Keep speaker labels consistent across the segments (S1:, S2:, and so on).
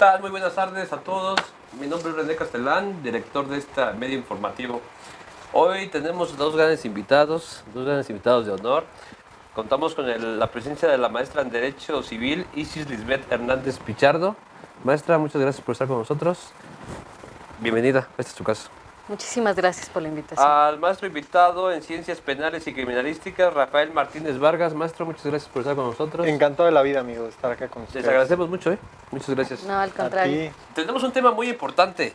S1: tal? Muy buenas tardes a todos. Mi nombre es René Castelán, director de este medio informativo. Hoy tenemos dos grandes invitados de honor. Contamos con la presencia de la maestra en Derecho Civil, Isis Lisbeth Hernández Pichardo. Maestra, muchas gracias por estar con nosotros. Bienvenida, este es tu caso.
S2: Muchísimas gracias por la invitación.
S1: Al maestro invitado en Ciencias Penales y Criminalísticas, Rafael Martínez Vargas. Maestro, muchas gracias por estar con nosotros.
S3: Encantado de la vida, amigo, de estar acá con ustedes.
S1: Les agradecemos mucho, ¿eh? Muchas gracias.
S2: No, al contrario.
S1: Tenemos un tema muy importante,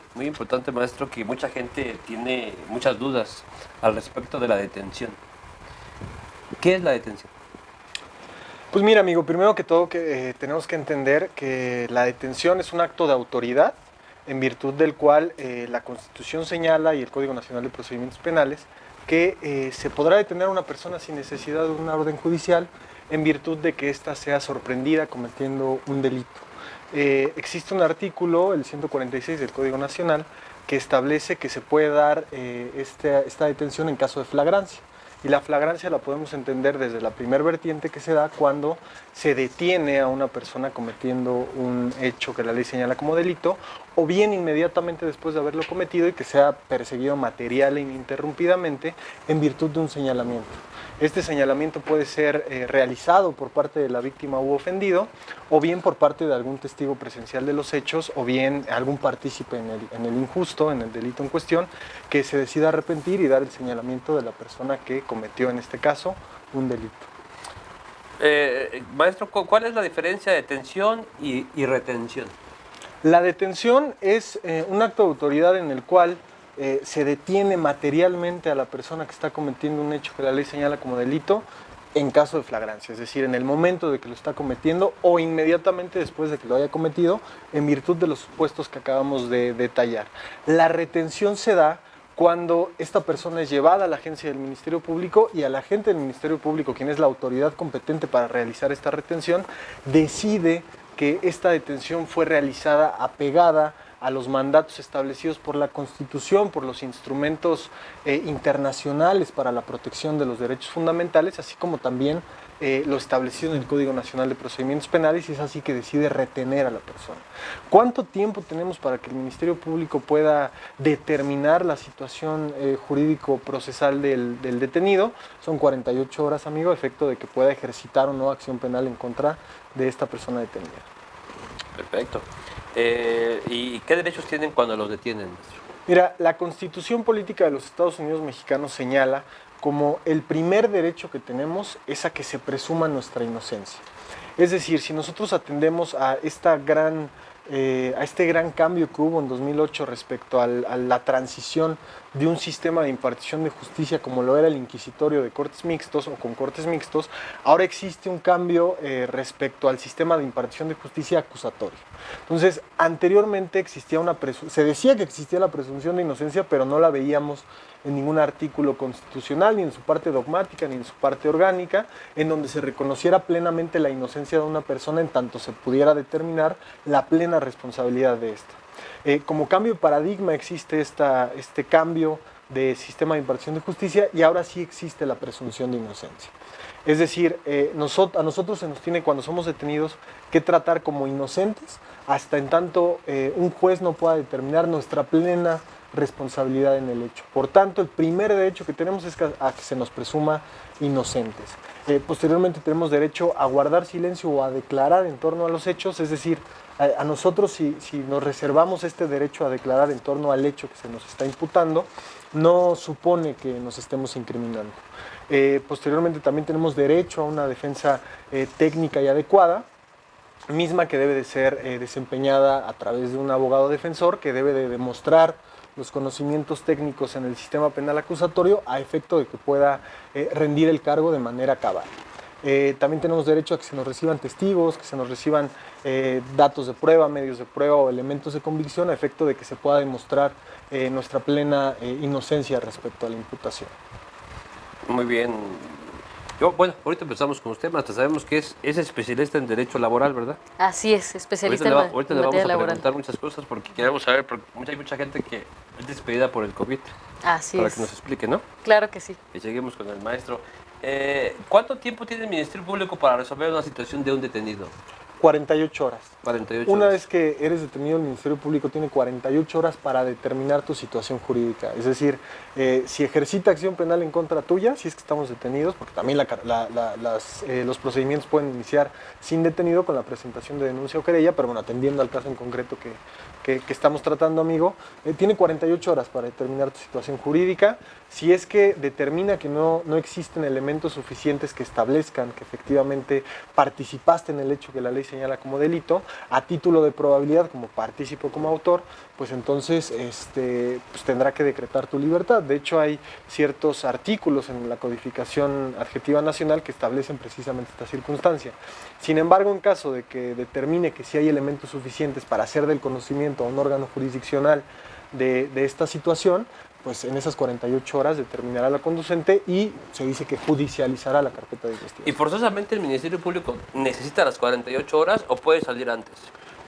S1: maestro, que mucha gente tiene muchas dudas al respecto de la detención. ¿Qué es la detención?
S3: Pues mira, amigo, primero que todo tenemos que entender que la detención es un acto de autoridad en virtud del cual la Constitución señala y el Código Nacional de Procedimientos Penales que se podrá detener a una persona sin necesidad de una orden judicial en virtud de que ésta sea sorprendida cometiendo un delito. Existe un artículo, el 146 del Código Nacional, que establece que se puede dar esta detención en caso de flagrancia. Y la flagrancia la podemos entender desde la primer vertiente que se da cuando se detiene a una persona cometiendo un hecho que la ley señala como delito, o bien inmediatamente después de haberlo cometido y que sea perseguido material e ininterrumpidamente en virtud de un señalamiento. Este señalamiento puede ser realizado por parte de la víctima u ofendido, o bien por parte de algún testigo presencial de los hechos, o bien algún partícipe en el injusto, en el delito en cuestión, que se decida arrepentir y dar el señalamiento de la persona que cometió, en este caso, un delito.
S1: Maestro, ¿cuál es la diferencia de detención y retención?
S3: La detención es un acto de autoridad en el cual se detiene materialmente a la persona que está cometiendo un hecho que la ley señala como delito en caso de flagrancia, es decir, en el momento de que lo está cometiendo o inmediatamente después de que lo haya cometido en virtud de los supuestos que acabamos de detallar. La retención se da cuando esta persona es llevada a la agencia del Ministerio Público y el agente del Ministerio Público, quien es la autoridad competente para realizar esta retención, decide que esta detención fue realizada apegada a los mandatos establecidos por la Constitución, por los instrumentos internacionales para la protección de los derechos fundamentales, así como también lo establecido en el Código Nacional de Procedimientos Penales, y es así que decide retener a la persona. ¿Cuánto tiempo tenemos para que el Ministerio Público pueda determinar la situación jurídico-procesal del detenido? Son 48 horas, amigo, a efecto de que pueda ejercitar o no acción penal en contra de esta persona detenida.
S1: Perfecto. ¿Y qué derechos tienen cuando los detienen, maestro?
S3: Mira, la Constitución Política de los Estados Unidos Mexicanos señala como el primer derecho que tenemos es a que se presuma nuestra inocencia. Es decir, si nosotros atendemos a este gran cambio que hubo en 2008 respecto a la transición de un sistema de impartición de justicia como lo era el inquisitorio de cortes mixtos o con cortes mixtos, ahora existe un cambio respecto al sistema de impartición de justicia acusatorio. Entonces, anteriormente se decía que existía la presunción de inocencia, pero no la veíamos en ningún artículo constitucional, ni en su parte dogmática, ni en su parte orgánica, en donde se reconociera plenamente la inocencia de una persona en tanto se pudiera determinar la plena responsabilidad de esta. Como cambio de paradigma existe este cambio de sistema de impartición de justicia y ahora sí existe la presunción de inocencia. Es decir, a nosotros se nos tiene, cuando somos detenidos, que tratar como inocentes hasta en tanto un juez no pueda determinar nuestra plena responsabilidad en el hecho. Por tanto, el primer derecho que tenemos es a que se nos presuma inocentes. Posteriormente tenemos derecho a guardar silencio o a declarar en torno a los hechos, es decir, a nosotros si nos reservamos este derecho a declarar en torno al hecho que se nos está imputando, no supone que nos estemos incriminando. Posteriormente también tenemos derecho a una defensa técnica y adecuada, misma que debe de ser desempeñada a través de un abogado defensor que debe de demostrar los conocimientos técnicos en el sistema penal acusatorio a efecto de que pueda rendir el cargo de manera cabal. También tenemos derecho a que se nos reciban testigos, que se nos reciban datos de prueba, medios de prueba o elementos de convicción a efecto de que se pueda demostrar nuestra plena inocencia respecto a la imputación.
S1: Muy bien. Ahorita empezamos con usted, maestra. Sabemos que es especialista en Derecho Laboral, ¿verdad?
S2: Así es, especialista
S1: ahorita
S2: en
S1: le vamos
S2: materia
S1: a
S2: laboral.
S1: preguntar muchas cosas porque queremos saber, porque hay mucha gente que es despedida por el COVID.
S2: Así
S1: para
S2: es.
S1: que nos explique, ¿no?
S2: Claro que sí.
S1: Y seguimos con el maestro. ¿Cuánto tiempo tiene el Ministerio Público para resolver una situación de un detenido?
S3: 48 horas.
S1: 48
S3: Una
S1: horas.
S3: vez que eres detenido, el Ministerio Público tiene 48 horas para determinar tu situación jurídica. Es decir, si ejercita acción penal en contra tuya, si es que estamos detenidos, porque también los procedimientos pueden iniciar sin detenido con la presentación de denuncia o querella, pero bueno, atendiendo al caso en concreto que estamos tratando, amigo, tiene 48 horas para determinar tu situación jurídica. Si es que determina que no existen elementos suficientes que establezcan que efectivamente participaste en el hecho que la ley señala como delito, a título de probabilidad, como partícipe o como autor, pues entonces pues tendrá que decretar tu libertad. De hecho, hay ciertos artículos en la codificación adjetiva nacional que establecen precisamente esta circunstancia. Sin embargo, en caso de que determine que sí hay elementos suficientes para hacer del conocimiento a un órgano jurisdiccional de esta situación, pues en esas 48 horas determinará la conducente y se dice que judicializará la carpeta de investigación.
S1: ¿Y forzosamente el Ministerio Público necesita las 48 horas o puede salir antes?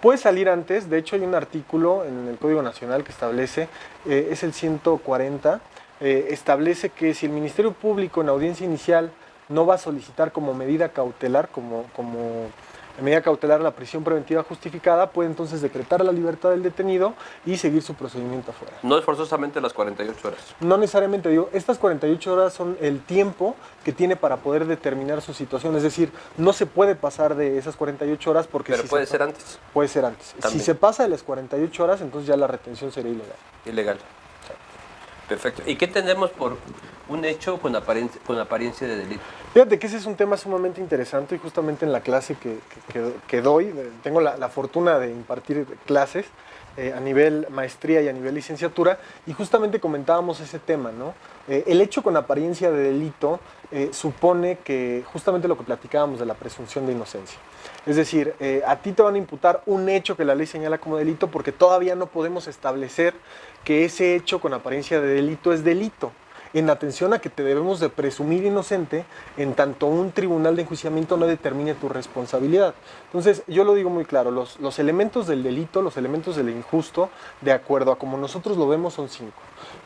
S3: Puede salir antes. De hecho, hay un artículo en el Código Nacional que establece, es el 140, establece que si el Ministerio Público en audiencia inicial no va a solicitar como medida cautelar, como medida cautelar la prisión preventiva justificada, puede entonces decretar la libertad del detenido y seguir su procedimiento afuera.
S1: No es forzosamente las 48 horas.
S3: No necesariamente, digo, estas 48 horas son el tiempo que tiene para poder determinar su situación, es decir, no se puede pasar de esas 48 horas porque...
S1: Pero puede ser antes.
S3: Puede ser antes.
S1: También.
S3: Si se pasa de las 48 horas, entonces ya la retención sería ilegal.
S1: Ilegal. Perfecto. ¿Y qué tenemos por un hecho con apariencia de delito?
S3: Fíjate que ese es un tema sumamente interesante y justamente en la clase que doy, tengo la fortuna de impartir clases a nivel maestría y a nivel licenciatura, y justamente comentábamos ese tema, ¿no? El hecho con apariencia de delito supone que justamente lo que platicábamos de la presunción de inocencia. Es decir, a ti te van a imputar un hecho que la ley señala como delito porque todavía no podemos establecer que ese hecho con apariencia de delito es delito, en atención a que te debemos de presumir inocente en tanto un tribunal de enjuiciamiento no determine tu responsabilidad. Entonces, yo lo digo muy claro, los elementos del delito, los elementos del injusto, de acuerdo a como nosotros lo vemos, son 5.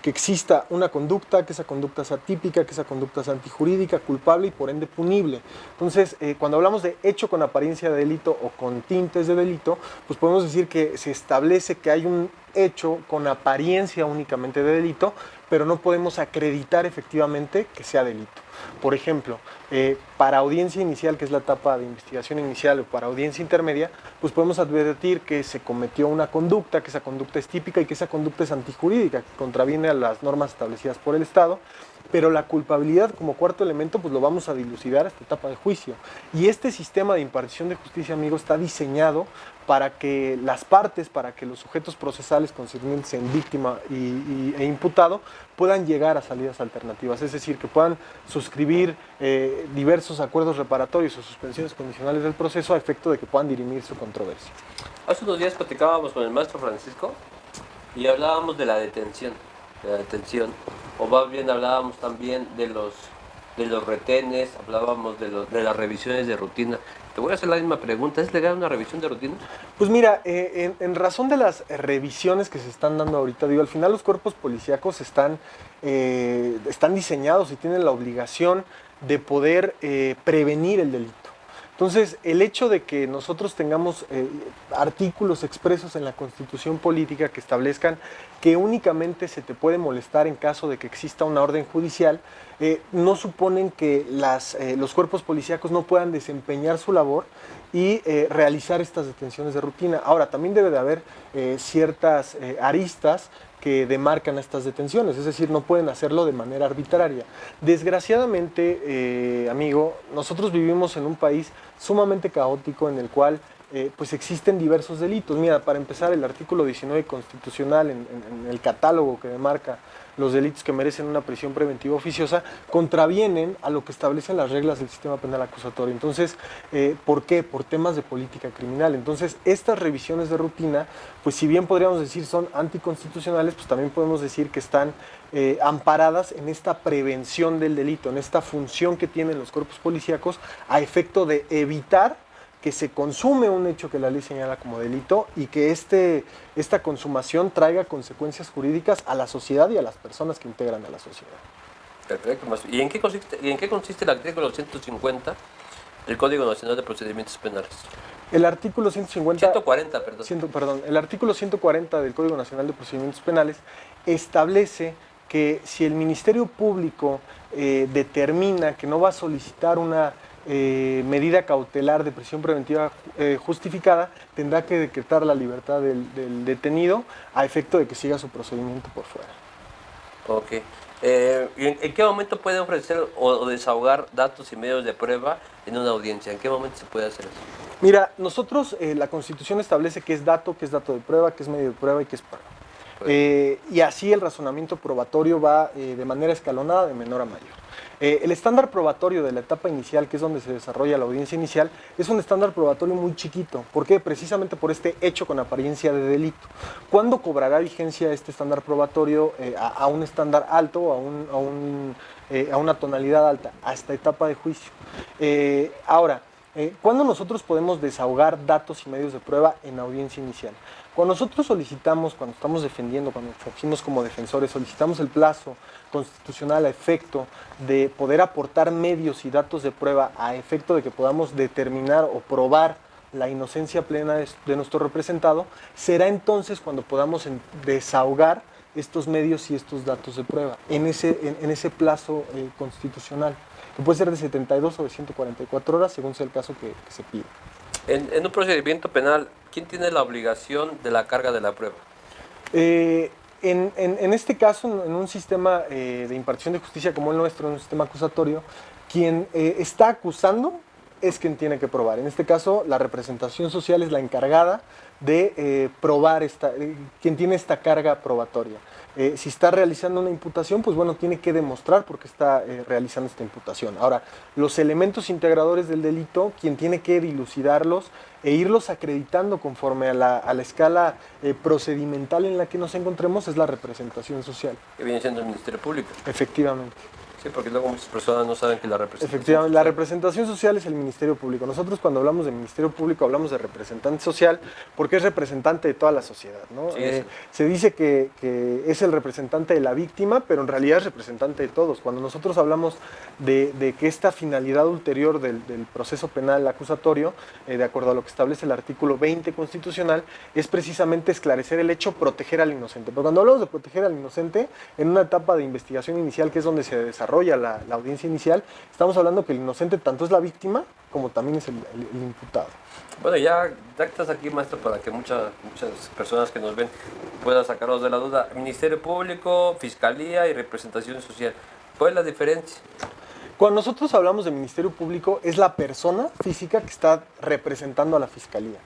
S3: Que exista una conducta, que esa conducta sea típica, que esa conducta sea antijurídica, culpable y por ende punible. Entonces, cuando hablamos de hecho con apariencia de delito o con tintes de delito, pues podemos decir que se establece que hay un hecho con apariencia únicamente de delito, pero no podemos acreditar efectivamente que sea delito. Por ejemplo, para audiencia inicial, que es la etapa de investigación inicial, o para audiencia intermedia, pues podemos advertir que se cometió una conducta, que esa conducta es típica y que esa conducta es antijurídica, que contraviene a las normas establecidas por el Estado, pero la culpabilidad como cuarto elemento pues lo vamos a dilucidar a esta etapa de juicio. Y este sistema de impartición de justicia, amigo, está diseñado para que las partes, para que los sujetos procesales concernientes en víctima e imputado puedan llegar a salidas alternativas, es decir, que puedan suscribir diversos acuerdos reparatorios o suspensiones condicionales del proceso a efecto de que puedan dirimir su controversia.
S1: Hace unos días platicábamos con el maestro Francisco y hablábamos de la detención, o más bien hablábamos también de los retenes, hablábamos de las revisiones de rutina. Te voy a hacer la misma pregunta, ¿es legal una revisión de rutina?
S3: Pues mira, en razón de las revisiones que se están dando ahorita, digo, al final los cuerpos policíacos están diseñados y tienen la obligación de poder prevenir el delito. Entonces, el hecho de que nosotros tengamos artículos expresos en la Constitución política que establezcan que únicamente se te puede molestar en caso de que exista una orden judicial, no suponen que los cuerpos policíacos no puedan desempeñar su labor y realizar estas detenciones de rutina. Ahora, también debe de haber ciertas aristas que demarcan estas detenciones, es decir, no pueden hacerlo de manera arbitraria. Desgraciadamente, amigo, nosotros vivimos en un país sumamente caótico en el cual pues existen diversos delitos. Mira, para empezar, el artículo 19 constitucional en el catálogo que demarca los delitos que merecen una prisión preventiva oficiosa contravienen a lo que establecen las reglas del sistema penal acusatorio. Entonces, ¿por qué? Por temas de política criminal. Entonces, estas revisiones de rutina, pues si bien podríamos decir son anticonstitucionales, pues también podemos decir que están amparadas en esta prevención del delito, en esta función que tienen los cuerpos policíacos a efecto de evitar que se consume un hecho que la ley señala como delito y que esta consumación traiga consecuencias jurídicas a la sociedad y a las personas que integran a la sociedad.
S1: Perfecto. ¿Y en qué consiste el artículo 150 del Código Nacional de Procedimientos Penales.
S3: El artículo
S1: 140, perdón.
S3: El artículo 140 del Código Nacional de Procedimientos Penales establece que si el Ministerio Público determina que no va a solicitar una medida cautelar de prisión preventiva justificada, tendrá que decretar la libertad del detenido a efecto de que siga su procedimiento por fuera.
S1: Ok. ¿En qué momento puede ofrecer o desahogar datos y medios de prueba en una audiencia? ¿En qué momento se puede hacer eso?
S3: Mira, nosotros, la Constitución establece qué es dato de prueba, qué es medio de prueba y qué es prueba. Y así el razonamiento probatorio va de manera escalonada de menor a mayor. El estándar probatorio de la etapa inicial, que es donde se desarrolla la audiencia inicial, es un estándar probatorio muy chiquito. ¿Por qué? Precisamente por este hecho con apariencia de delito. ¿Cuándo cobrará vigencia este estándar probatorio a un estándar alto, a una tonalidad alta? Hasta etapa de juicio. Ahora, ¿cuándo nosotros podemos desahogar datos y medios de prueba en audiencia inicial? Cuando nosotros solicitamos, cuando estamos defendiendo, cuando fungimos como defensores, solicitamos el plazo constitucional a efecto de poder aportar medios y datos de prueba a efecto de que podamos determinar o probar la inocencia plena de nuestro representado, será entonces cuando podamos desahogar estos medios y estos datos de prueba en ese plazo constitucional, que puede ser de 72 o de 144 horas, según sea el caso que se pida.
S1: En un procedimiento penal, ¿quién tiene la obligación de la carga de la prueba?
S3: En este caso, en un sistema de impartición de justicia como el nuestro, en un sistema acusatorio, quien está acusando es quien tiene que probar. En este caso, la representación social es la encargada de probar quien tiene esta carga probatoria. Si está realizando una imputación, pues bueno, tiene que demostrar por qué está realizando esta imputación. Ahora, los elementos integradores del delito, quien tiene que dilucidarlos e irlos acreditando conforme a la escala procedimental en la que nos encontremos, es la representación social.
S1: Que viene siendo el Ministerio Público.
S3: Efectivamente.
S1: Sí, porque luego muchas personas no saben que la representación
S3: Efectivamente,
S1: social.
S3: la representación social es el Ministerio Público. Nosotros cuando hablamos de Ministerio Público hablamos de representante social porque es representante de toda la sociedad, ¿no?
S1: Sí,
S3: se dice que es el representante de la víctima, pero en realidad es representante de todos. Cuando nosotros hablamos de que esta finalidad ulterior del proceso penal acusatorio, de acuerdo a lo que establece el artículo 20 constitucional, es precisamente esclarecer el hecho, proteger al inocente. Pero cuando hablamos de proteger al inocente, en una etapa de investigación inicial que es donde se desarrolla la audiencia inicial, estamos hablando que el inocente tanto es la víctima como también es el imputado.
S1: Bueno, ya estás aquí, maestro, para que muchas personas que nos ven puedan sacarnos de la duda. Ministerio Público, Fiscalía y Representación Social. ¿Cuál es la diferencia?
S3: Cuando nosotros hablamos de Ministerio Público, es la persona física que está representando a la Fiscalía.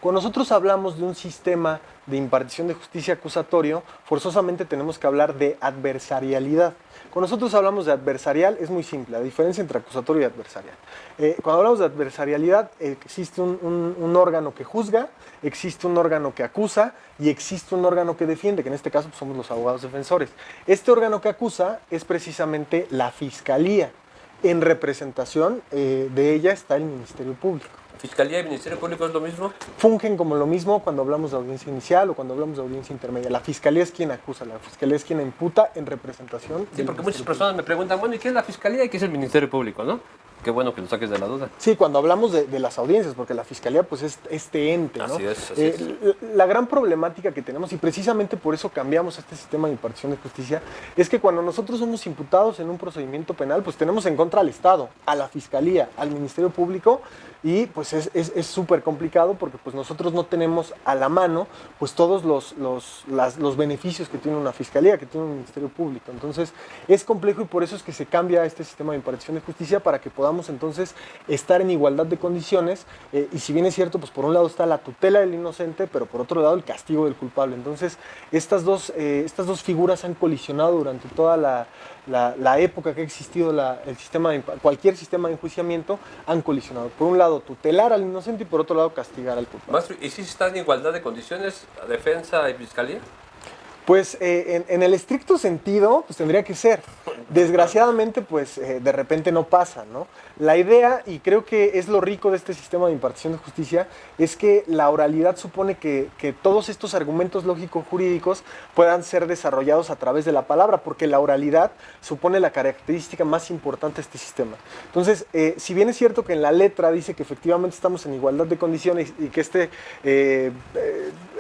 S3: Cuando nosotros hablamos de un sistema de impartición de justicia acusatorio, forzosamente tenemos que hablar de adversarialidad. Cuando nosotros hablamos de adversarial, es muy simple, la diferencia entre acusatorio y adversarial. Cuando hablamos de adversarialidad, existe un órgano que juzga, existe un órgano que acusa y existe un órgano que defiende, que en este caso pues, somos los abogados defensores. Este órgano que acusa es precisamente la Fiscalía. En representación de ella está el Ministerio Público.
S1: ¿Fiscalía y Ministerio Público es lo mismo?
S3: Fungen como lo mismo cuando hablamos de audiencia inicial o cuando hablamos de audiencia intermedia. La Fiscalía es quien acusa, la Fiscalía es quien imputa en representación.
S1: Sí, porque muchas personas me preguntan, bueno, ¿y qué es la Fiscalía y qué es el Ministerio Público, no? Qué bueno que lo saques de la duda.
S3: Sí, cuando hablamos de las audiencias, porque la Fiscalía pues es este ente, ¿no?
S1: Así es.
S3: La gran problemática que tenemos, y precisamente por eso cambiamos este sistema de impartición de justicia, es que cuando nosotros somos imputados en un procedimiento penal, pues tenemos en contra al Estado, a la Fiscalía, al Ministerio Público, y pues es súper complicado porque pues nosotros no tenemos a la mano pues todos los beneficios que tiene una Fiscalía, que tiene un Ministerio Público. Entonces es complejo y por eso es que se cambia este sistema de impartición de justicia para que podamos entonces estar en igualdad de condiciones y si bien es cierto, pues por un lado está la tutela del inocente, pero por otro lado el castigo del culpable. Entonces estas dos figuras han colisionado durante toda la época que ha existido cualquier sistema de enjuiciamiento, han colisionado. Por un lado tutelar al inocente y por otro lado castigar al culpable.
S1: Maestro, ¿y si están en igualdad de condiciones defensa y fiscalía?
S3: Pues en el estricto sentido, pues tendría que ser. Desgraciadamente, pues de repente no pasa, ¿no? La idea, y creo que es lo rico de este sistema de impartición de justicia, es que la oralidad supone que todos estos argumentos lógico-jurídicos puedan ser desarrollados a través de la palabra, porque la oralidad supone la característica más importante de este sistema. Entonces, si bien es cierto que en la letra dice que efectivamente estamos en igualdad de condiciones y que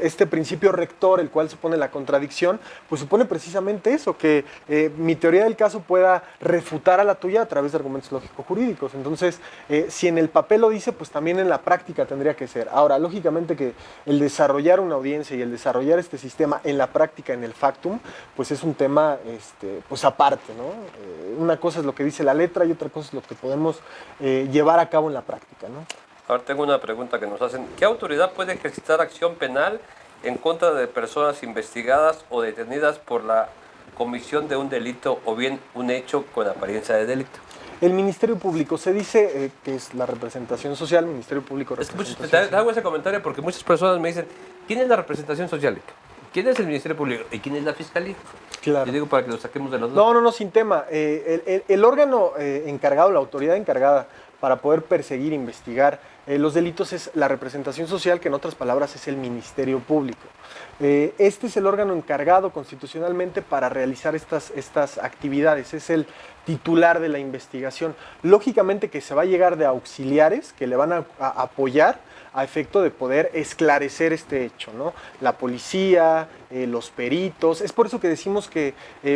S3: este principio rector, el cual supone la contradicción, pues supone precisamente eso, que mi teoría del caso pueda refutar a la tuya a través de argumentos lógico-jurídicos. Entonces, si en el papel lo dice, pues también en la práctica tendría que ser. Ahora, lógicamente que el desarrollar una audiencia y el desarrollar este sistema en la práctica, en el factum, pues es un tema pues aparte, ¿no? Una cosa es lo que dice la letra y otra cosa es lo que podemos llevar a cabo en la práctica, ¿no?
S1: Ahora tengo una pregunta que nos hacen. ¿Qué autoridad puede ejercitar acción penal en contra de personas investigadas o detenidas por la comisión de un delito o bien un hecho con apariencia de delito?
S3: El Ministerio Público, se dice que es la representación social, Ministerio Público
S1: Es que
S3: representación
S1: te
S3: social.
S1: hago ese comentario porque muchas personas me dicen, ¿quién es la representación social? ¿Quién es el Ministerio Público? ¿Y quién es la Fiscalía?
S3: Claro.
S1: Yo digo para que lo saquemos de los dos.
S3: No, sin tema. El órgano encargado, la autoridad encargada para poder perseguir, investigar los delitos es la representación social, que en otras palabras es el Ministerio Público. Este es el órgano encargado constitucionalmente para realizar estas actividades, es el titular de la investigación. Lógicamente que se va a llegar de auxiliares que le van a apoyar a efecto de poder esclarecer este hecho, ¿no? La policía, los peritos. Es por eso que decimos que,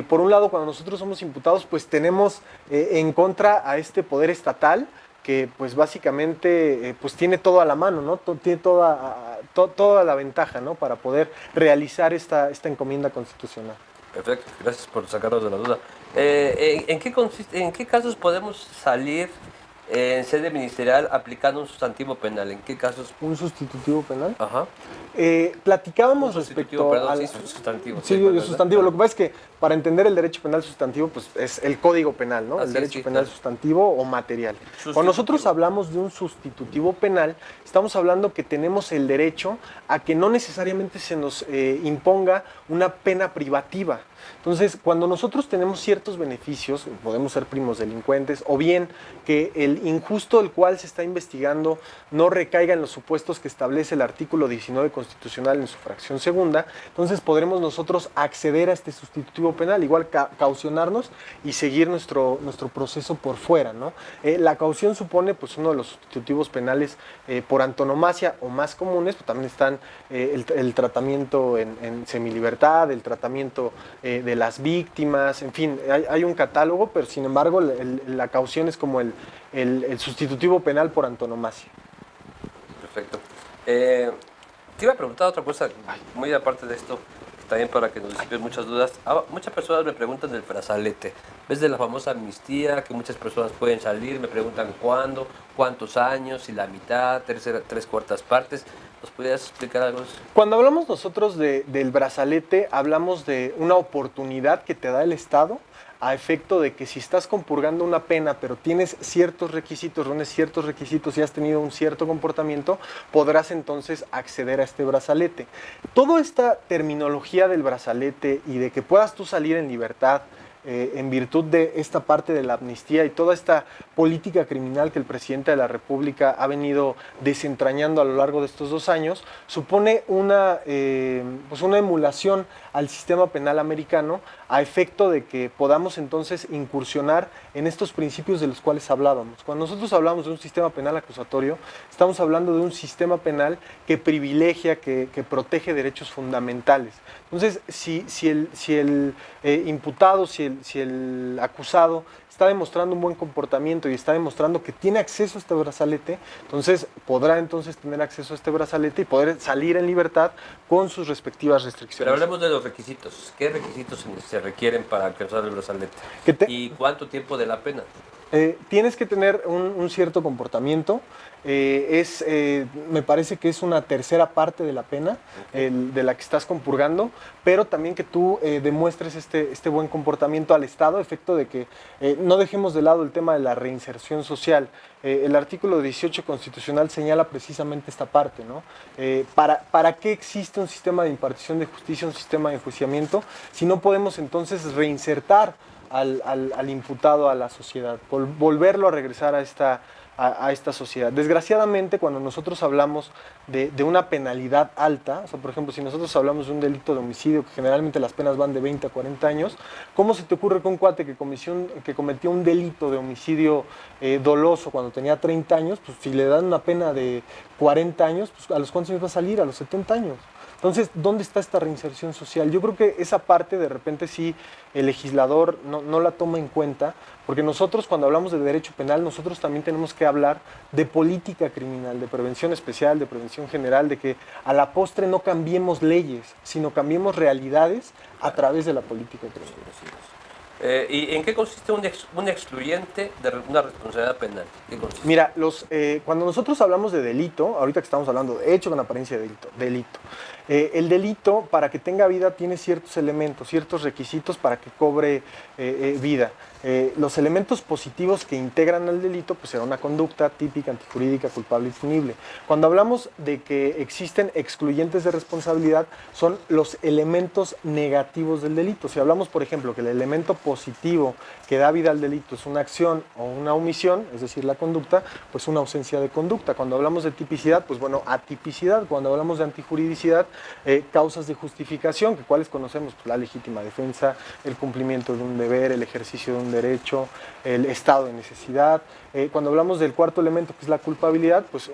S3: por un lado, cuando nosotros somos imputados, pues tenemos en contra a este poder estatal, que pues básicamente pues tiene todo a la mano, ¿no? Tiene toda la ventaja, ¿no? Para poder realizar esta encomienda constitucional.
S1: Perfecto, gracias por sacarnos de la duda. ¿En qué consiste, en qué casos podemos salir en sede ministerial aplicando un sustantivo penal? ¿En qué casos?
S3: ¿Un sustitutivo penal?
S1: Ajá.
S3: Platicábamos
S1: Un sustitutivo,
S3: respecto
S1: perdón,
S3: a...
S1: sí, sustantivo.
S3: Sí,
S1: perdón,
S3: el sustantivo. Lo que pasa es que para entender el derecho penal sustantivo, pues es el código penal, ¿no?
S1: Así
S3: El
S1: es,
S3: derecho
S1: sí,
S3: penal
S1: claro.
S3: sustantivo o material. Cuando nosotros hablamos de un sustitutivo penal, estamos hablando que tenemos el derecho a que no necesariamente se nos imponga una pena privativa. Entonces, cuando nosotros tenemos ciertos beneficios, podemos ser primos delincuentes, o bien que el injusto del cual se está investigando no recaiga en los supuestos que establece el artículo 19 constitucional en su fracción segunda, entonces podremos nosotros acceder a este sustitutivo penal, igual caucionarnos y seguir nuestro proceso por fuera, ¿no? La caución supone pues uno de los sustitutivos penales por antonomasia o más comunes, pues también están el tratamiento en semilibertad, el tratamiento de las víctimas, en fin, hay un catálogo, pero sin embargo la caución es como el sustitutivo penal por antonomasia.
S1: Perfecto. Te iba a preguntar otra cosa, muy aparte de esto, también para que nos disipes muchas dudas. Muchas personas me preguntan del brazalete. ¿Ves de la famosa amnistía que muchas personas pueden salir? Me preguntan cuándo, cuántos años, si la mitad, tres cuartas partes. ¿Nos podrías explicar algo de eso?
S3: Cuando hablamos nosotros del brazalete, hablamos de una oportunidad que te da el Estado a efecto de que si estás compurgando una pena, pero tienes ciertos requisitos, reúnes ciertos requisitos y has tenido un cierto comportamiento, podrás entonces acceder a este brazalete. Toda esta terminología del brazalete y de que puedas tú salir en libertad, en virtud de esta parte de la amnistía y toda esta política criminal que el presidente de la República ha venido desentrañando a lo largo de estos 2 años, supone una emulación al sistema penal americano a efecto de que podamos entonces incursionar en estos principios de los cuales hablábamos. Cuando nosotros hablamos de un sistema penal acusatorio, estamos hablando de un sistema penal que privilegia, que protege derechos fundamentales. Entonces, si el imputado, si el acusado está demostrando un buen comportamiento y está demostrando que tiene acceso a este brazalete, entonces podrá entonces tener acceso a este brazalete y poder salir en libertad con sus respectivas restricciones.
S1: Pero hablemos de los requisitos. ¿Qué requisitos se requieren para alcanzar el brazalete? ¿Y cuánto tiempo de la pena?
S3: Tienes que tener un cierto comportamiento. Me parece que es una tercera parte de la pena de la que estás compurgando, pero también que tú demuestres este buen comportamiento al Estado, a efecto de que no dejemos de lado el tema de la reinserción social. El artículo 18 constitucional señala precisamente esta parte, ¿no? ¿Para qué existe un sistema de impartición de justicia, un sistema de enjuiciamiento, si no podemos entonces reinsertar al imputado a la sociedad, volverlo a regresar a esta sociedad? Desgraciadamente, cuando nosotros hablamos de una penalidad alta, o sea, por ejemplo, si nosotros hablamos de un delito de homicidio, que generalmente las penas van de 20 a 40 años, ¿cómo se te ocurre que un cuate que cometió un delito de homicidio doloso cuando tenía 30 años, pues si le dan una pena de 40 años, pues a los cuántos años va a salir? A los 70 años. Entonces, ¿dónde está esta reinserción social? Yo creo que esa parte de repente sí el legislador no la toma en cuenta, porque nosotros cuando hablamos de derecho penal, nosotros también tenemos que hablar de política criminal, de prevención especial, de prevención general, de que a la postre no cambiemos leyes, sino cambiemos realidades a través de la política criminal.
S1: ¿Y en qué consiste un excluyente de una responsabilidad penal? ¿Qué consiste?
S3: Mira, cuando nosotros hablamos de delito, ahorita que estamos hablando de hecho con apariencia de delito, el delito, para que tenga vida, tiene ciertos elementos, ciertos requisitos para que cobre vida. Los elementos positivos que integran al delito, pues será una conducta típica, antijurídica, culpable y punible. Cuando hablamos de que existen excluyentes de responsabilidad, son los elementos negativos del delito. Si hablamos, por ejemplo, que el elemento positivo que da vida al delito es una acción o una omisión, es decir, la conducta, pues una ausencia de conducta. Cuando hablamos de tipicidad, pues bueno, atipicidad. Cuando hablamos de antijuridicidad, causas de justificación, que cuáles conocemos, pues la legítima defensa, el cumplimiento de un deber, el ejercicio de un derecho, el estado de necesidad. Cuando hablamos del cuarto elemento, que es la culpabilidad, pues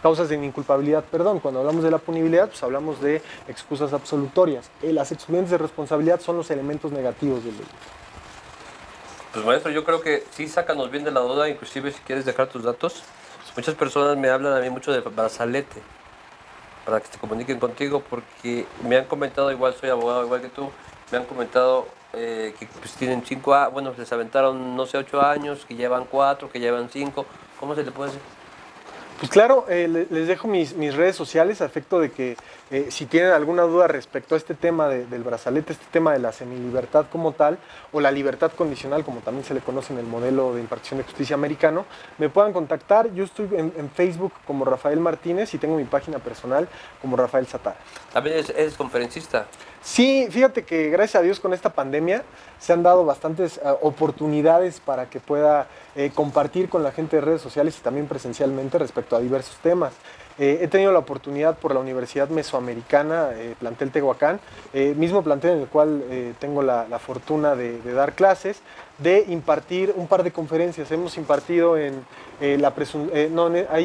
S3: causas de inculpabilidad, perdón. Cuando hablamos de la punibilidad, pues hablamos de excusas absolutorias. Las excluyentes de responsabilidad son los elementos negativos del delito.
S1: Pues maestro, yo creo que sí, sácanos bien de la duda, inclusive si quieres dejar tus datos. Muchas personas me hablan a mí mucho de brazalete, para que se comuniquen contigo, porque me han comentado, igual soy abogado igual que tú, me han comentado que pues tienen 5 años, bueno, les aventaron, no sé, 8 años, que llevan 4, que llevan 5. ¿Cómo se le puede hacer?
S3: Pues claro, les dejo mis redes sociales a efecto de que si tienen alguna duda respecto a este tema del brazalete, este tema de la semilibertad como tal, o la libertad condicional, como también se le conoce en el modelo de impartición de justicia americano, me puedan contactar. Yo estoy en Facebook como Rafael Martínez y tengo mi página personal como Rafael Satara.
S1: ¿También eres conferencista?
S3: Sí, fíjate que gracias a Dios con esta pandemia se han dado bastantes oportunidades para que pueda compartir con la gente de redes sociales y también presencialmente respecto a diversos temas. He tenido la oportunidad por la Universidad Mesoamericana, plantel Tehuacán, mismo plantel en el cual tengo la fortuna de dar clases, de impartir un par de conferencias. Hemos impartido ahí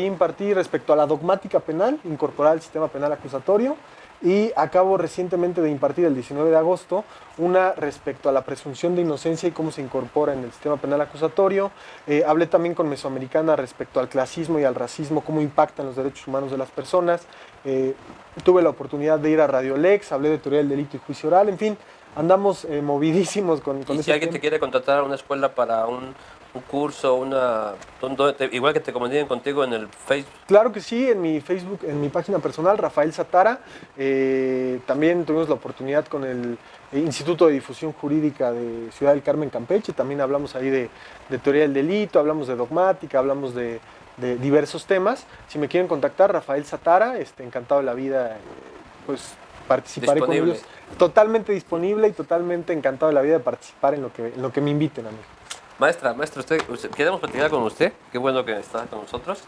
S3: impartí respecto a la dogmática penal, incorporar al sistema penal acusatorio, y acabo recientemente de impartir el 19 de agosto una respecto a la presunción de inocencia y cómo se incorpora en el sistema penal acusatorio. Hablé también con Mesoamericana respecto al clasismo y al racismo, cómo impactan los derechos humanos de las personas. Tuve la oportunidad de ir a Radio Lex, hablé de teoría del delito y juicio oral, en fin, andamos movidísimos con
S1: ¿Y si alguien te quiere contratar a una escuela para un curso, igual que te comuniquen contigo en el Facebook?
S3: Claro que sí, en mi Facebook, en mi página personal, Rafael Satara. También tuvimos la oportunidad con el Instituto de Difusión Jurídica de Ciudad del Carmen, Campeche. También hablamos ahí de teoría del delito, hablamos de dogmática, hablamos de diversos temas. Si me quieren contactar, Rafael Satara, encantado de la vida, pues participaré
S1: Disponible.
S3: con ellos. Totalmente disponible y totalmente encantado de la vida de participar en lo que me inviten a mí.
S1: Maestra, queremos platicar con usted. Qué bueno que está con nosotros.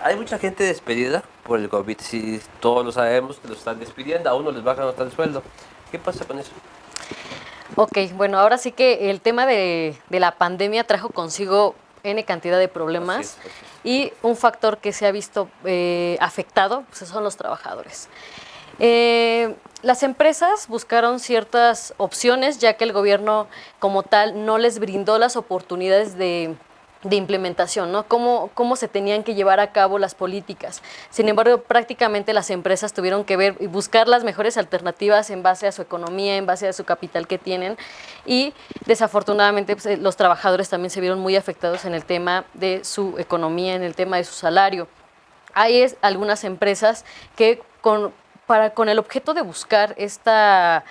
S1: Hay mucha gente despedida por el COVID. Sí, todos lo sabemos que los están despidiendo. A uno les bajan hasta el sueldo. ¿Qué pasa con eso?
S2: Ok, bueno, ahora sí que el tema de la pandemia trajo consigo N cantidad de problemas.
S1: Así es.
S2: Y un factor que se ha visto afectado pues son los trabajadores. Las empresas buscaron ciertas opciones, ya que el gobierno como tal no les brindó las oportunidades de de implementación, ¿no? Cómo se tenían que llevar a cabo las políticas. Sin embargo, prácticamente las empresas tuvieron que ver y buscar las mejores alternativas en base a su economía, en base a su capital que tienen, y desafortunadamente pues, los trabajadores también se vieron muy afectados en el tema de su economía, en el tema de su salario. Hay algunas empresas que con el objeto de buscar esta,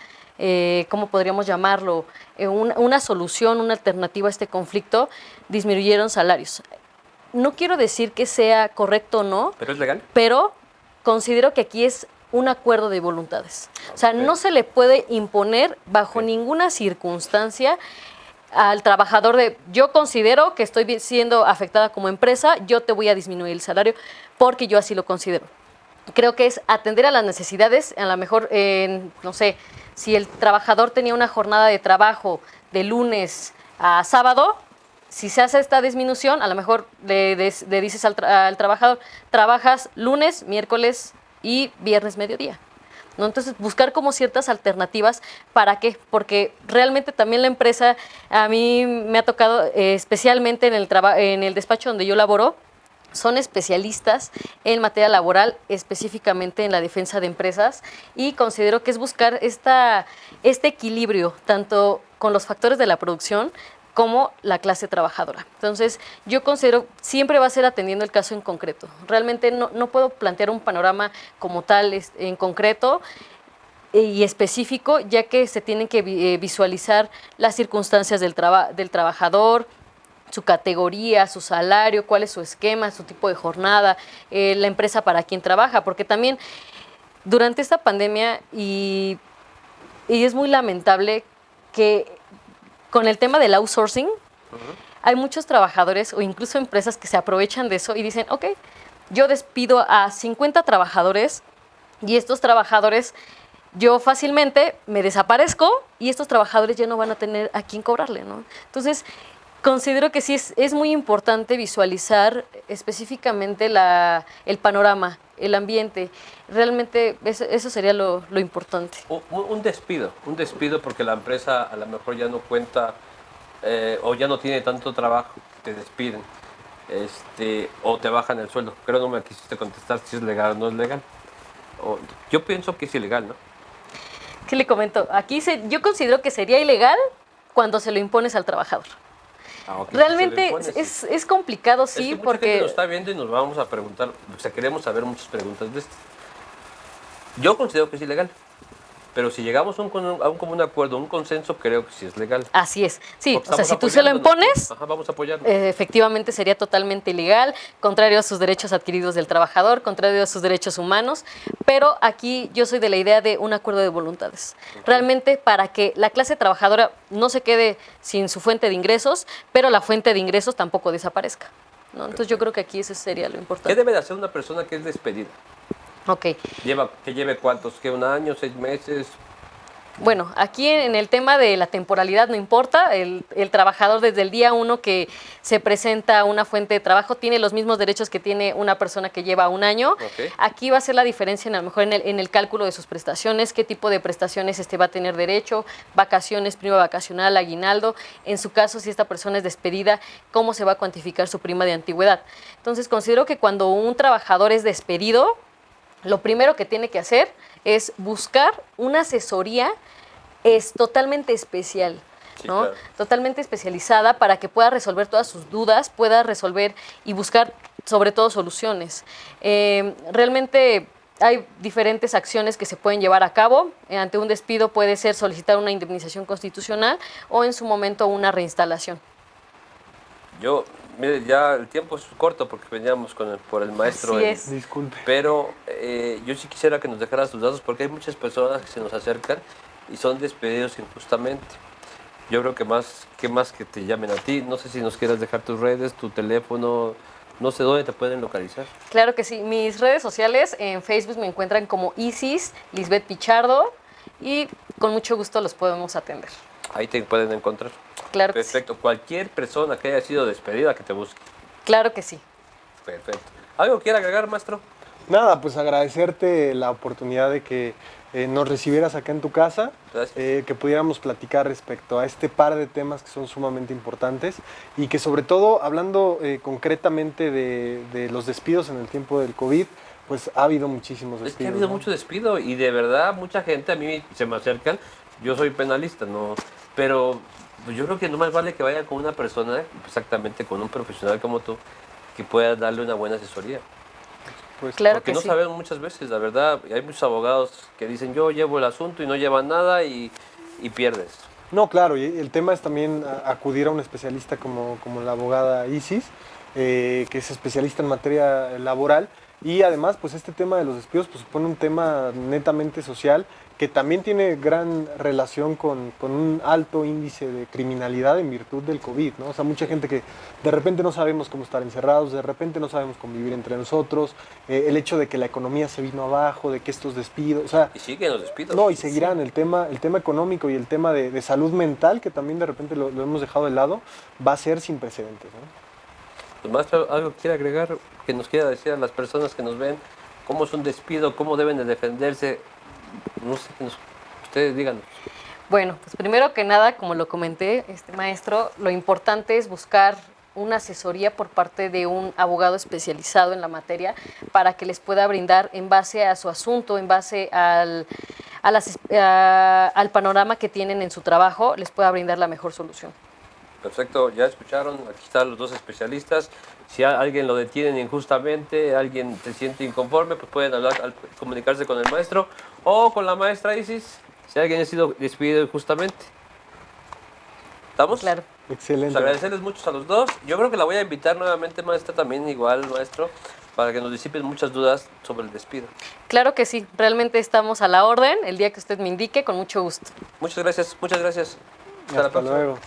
S2: ¿cómo podríamos llamarlo? Una solución, una alternativa a este conflicto, disminuyeron salarios. No quiero decir que sea correcto o no.
S1: ¿Pero es legal?
S2: Pero considero que aquí es un acuerdo de voluntades. O sea, no se le puede imponer bajo ninguna circunstancia al trabajador de, yo considero que estoy siendo afectada como empresa, yo te voy a disminuir el salario porque yo así lo considero. Creo que es atender a las necesidades, a lo mejor, no sé, si el trabajador tenía una jornada de trabajo de lunes a sábado, si se hace esta disminución, a lo mejor le dices al trabajador, trabajas lunes, miércoles y viernes mediodía, ¿no? Entonces, buscar como ciertas alternativas. ¿Para qué? Porque realmente también la empresa, a mí me ha tocado, especialmente en el despacho donde yo laboro, son especialistas en materia laboral, específicamente en la defensa de empresas, y considero que es buscar este equilibrio, tanto con los factores de la producción como la clase trabajadora. Entonces, yo considero siempre va a ser atendiendo el caso en concreto. Realmente no puedo plantear un panorama como tal en concreto y específico, ya que se tienen que visualizar las circunstancias del trabajador, su categoría, su salario, cuál es su esquema, su tipo de jornada, la empresa para quien trabaja, porque también durante esta pandemia, y es muy lamentable que con el tema del outsourcing, hay muchos trabajadores o incluso empresas que se aprovechan de eso y dicen, ok, yo despido a 50 trabajadores y estos trabajadores, yo fácilmente me desaparezco y estos trabajadores ya no van a tener a quién cobrarle, ¿no? Entonces, considero que sí es muy importante visualizar específicamente el panorama, el ambiente. Realmente eso sería lo importante.
S1: Un despido porque la empresa a lo mejor ya no cuenta o ya no tiene tanto trabajo, te despiden o te bajan el sueldo. Creo que no me quisiste contestar si es legal o no es legal. Yo pienso que es ilegal, ¿no?
S2: ¿Qué le comento? Aquí yo considero que sería ilegal cuando se lo impones al trabajador.
S1: Okay,
S2: realmente es complicado, sí,
S1: es que mucha
S2: porque
S1: gente nos está viendo y nos vamos a preguntar, o sea, queremos saber muchas preguntas de esto. Yo considero que es ilegal, pero si llegamos a un común acuerdo, un consenso, creo que sí es legal.
S2: Así es, sí, o sea, si tú se lo impones,
S1: vamos a apoyarlo.
S2: Efectivamente sería totalmente ilegal, contrario a sus derechos adquiridos del trabajador, contrario a sus derechos humanos, pero aquí yo soy de la idea de un acuerdo de voluntades. Realmente para que la clase trabajadora no se quede sin su fuente de ingresos, pero la fuente de ingresos tampoco desaparezca, ¿no? Entonces yo creo que aquí eso sería lo importante.
S1: ¿Qué debe de hacer una persona que es despedida?
S2: Ok.
S1: ¿Que lleve cuántos? ¿Que un año, 6 meses?
S2: Bueno, aquí en el tema de la temporalidad no importa, el trabajador desde el día 1 que se presenta a una fuente de trabajo tiene los mismos derechos que tiene una persona que lleva un año.
S1: Okay.
S2: Aquí va a ser la diferencia a lo mejor en el cálculo de sus prestaciones, qué tipo de prestaciones va a tener derecho, vacaciones, prima vacacional, aguinaldo. En su caso, si esta persona es despedida, cómo se va a cuantificar su prima de antigüedad. Entonces, considero que cuando un trabajador es despedido, lo primero que tiene que hacer es buscar una asesoría totalmente especial, ¿no? Claro. Totalmente especializada para que pueda resolver todas sus dudas, pueda resolver y buscar sobre todo soluciones. Realmente hay diferentes acciones que se pueden llevar a cabo. Ante un despido puede ser solicitar una indemnización constitucional o en su momento una reinstalación.
S1: Mire, ya el tiempo es corto porque veníamos por el maestro.
S2: Así es.
S3: Disculpe.
S1: Pero yo sí quisiera que nos dejaras tus datos porque hay muchas personas que se nos acercan y son despedidos injustamente. Yo creo que más que te llamen a ti, no sé si nos quieras dejar tus redes, tu teléfono, no sé dónde te pueden localizar.
S2: Claro que sí, mis redes sociales en Facebook me encuentran como Isis Lisbeth Pichardo y con mucho gusto los podemos atender.
S1: Ahí te pueden encontrar.
S2: Claro que
S1: perfecto. Sí. Cualquier persona que haya sido despedida que te busque.
S2: Claro que sí.
S1: Perfecto. ¿Algo quiera agregar, maestro?
S3: Nada, pues agradecerte la oportunidad de que nos recibieras acá en tu casa,
S1: Gracias.
S3: que pudiéramos platicar respecto a este par de temas que son sumamente importantes y que sobre todo, hablando concretamente de los despidos en el tiempo del COVID, pues ha habido muchísimos despidos.
S1: Es que ha habido
S3: ¿no?
S1: mucho despido y de verdad mucha gente a mí se me acercan. Yo soy penalista, no, pero pues yo creo que no más vale que vayan con una persona, exactamente con un profesional como tú, que pueda darle una buena asesoría.
S3: Pues,
S2: Claro
S1: Porque
S2: que
S1: no
S2: sí.
S1: sabemos muchas veces, la verdad. Hay muchos abogados que dicen yo llevo el asunto y no llevan nada y pierdes.
S3: no, claro, y el tema es también acudir a un especialista como la abogada Isis, que es especialista en materia laboral, y además, pues este tema de los despidos pues, supone un tema netamente social que también tiene gran relación con un alto índice de criminalidad en virtud del COVID, ¿no? O sea, mucha gente que de repente no sabemos cómo estar encerrados, de repente no sabemos convivir entre nosotros, el hecho de que la economía se vino abajo, de que estos despidos, o sea,
S1: Y siguen los despidos.
S3: no, y seguirán el tema económico y el tema de salud mental, que también de repente lo hemos dejado de lado, va a ser sin precedentes, ¿no?
S1: Pues, maestro, algo quiere agregar, que nos quiera decir a las personas que nos ven, cómo es un despido, cómo deben de defenderse. No sé, ustedes díganos.
S2: Bueno, pues primero que nada, como lo comenté, maestro, lo importante es buscar una asesoría por parte de un abogado especializado en la materia para que les pueda brindar en base a su asunto, en base al panorama que tienen en su trabajo, les pueda brindar la mejor solución.
S1: Perfecto, ya escucharon, aquí están los dos especialistas. Si a alguien lo detienen injustamente, alguien se siente inconforme, pues pueden hablar, comunicarse con el maestro o con la maestra Isis, si alguien ha sido despedido injustamente. ¿Estamos?
S2: Claro.
S3: Excelente.
S1: Pues agradecerles mucho a los dos. Yo creo que la voy a invitar nuevamente, maestra, también igual, maestro, para que nos disipen muchas dudas sobre el despido.
S2: Claro que sí, realmente estamos a la orden. El día que usted me indique, con mucho gusto.
S1: Muchas gracias, muchas gracias. Hasta la
S3: Hasta
S1: próxima.
S3: luego.